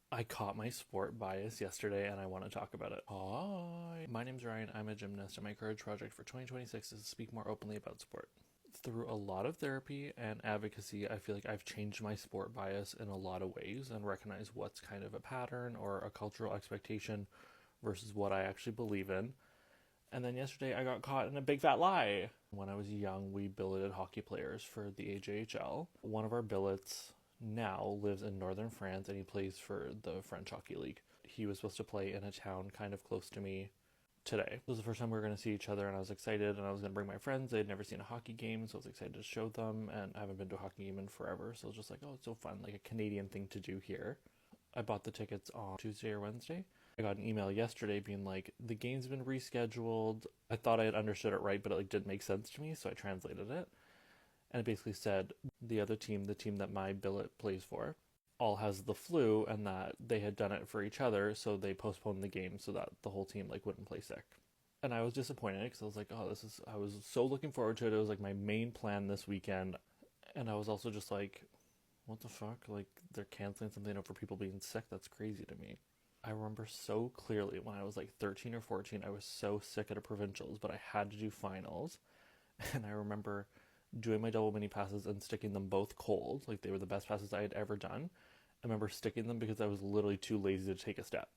I caught my sport bias yesterday and I want to talk about it. Hi, my name's Ryan. I'm a gymnast, and my courage project for 2026 is to speak more openly about sport. Through a lot of therapy and advocacy, I feel like I've changed my sport bias in a lot of ways and recognize what's kind of a pattern or a cultural expectation versus what I actually believe in. And then yesterday I got caught in a big fat lie. When I was young, we billeted hockey players for the AJHL. One of our billets now lives in northern France and he plays for the French Hockey League. He was supposed to play in a town kind of close to me today. It was the first time we were going to see each other, and I was excited, and I was going to bring my friends. They had never seen a hockey game, so I was excited to show them, and I haven't been to a hockey game in forever, so it was just like, oh, it's so fun, like a Canadian thing to do here. I bought the tickets on Tuesday or Wednesday. I got an email yesterday being like, the game's been rescheduled. I thought I had understood it right, but it like didn't make sense to me, so I translated it. And it basically said the other team, the team that my billet plays for, all has the flu, and that they had done it for each other, so they postponed the game so that the whole team like wouldn't play sick. And I was disappointed because I was like, oh, this is. I was so looking forward to it. It was like my main plan this weekend, and I was also just like, what the fuck? Like they're canceling something over people being sick. That's crazy to me. I remember so clearly when I was like 13 or 14, I was so sick at a provincials, but I had to do finals. And I remember doing my double mini passes and sticking them both cold. Like they were the best passes I had ever done. I remember sticking them because I was literally too lazy to take a step.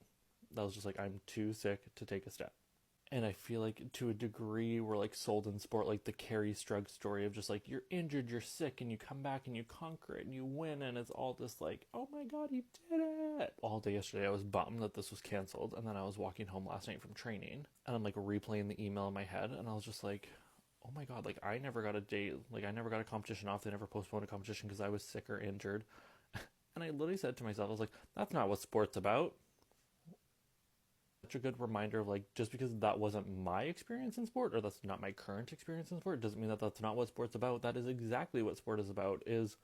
That was just like, I'm too sick to take a step. And I feel like to a degree we're like sold in sport like the Carrie Strug story of just like you're injured, you're sick, and you come back and you conquer it and you win, and it's all just like, oh my god, you did it. All day yesterday I was bummed that this was canceled, and then I was walking home last night from training and I'm like replaying the email in my head, and I was just like, oh my god, like I never got a date, like I never got a competition off, they never postponed a competition because I was sick or injured. And I literally said to myself, I was like, that's not what sport's about. Such a good reminder of like, just because that wasn't my experience in sport, or that's not my current experience in sport, doesn't mean that that's not what sport's about. That is exactly what sport is about, is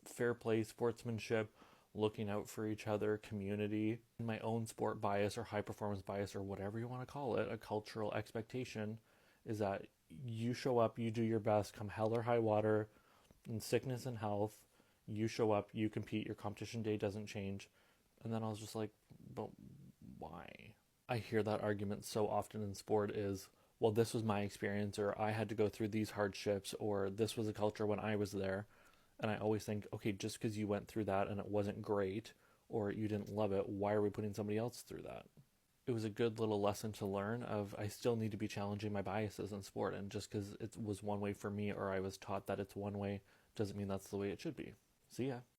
fair play, sportsmanship, looking out for each other, community. My own sport bias or high performance bias or whatever you want to call it, a cultural expectation, is that you show up, you do your best, come hell or high water, in sickness and health, you show up, you compete, your competition day doesn't change. And then I was just like, but why? I hear that argument so often in sport is, well, this was my experience, or I had to go through these hardships, or this was a culture when I was there. And I always think, okay, just because you went through that and it wasn't great, or you didn't love it, why are we putting somebody else through that? It was a good little lesson to learn of I still need to be challenging my biases in sport, and just because it was one way for me or I was taught that it's one way doesn't mean that's the way it should be. See ya.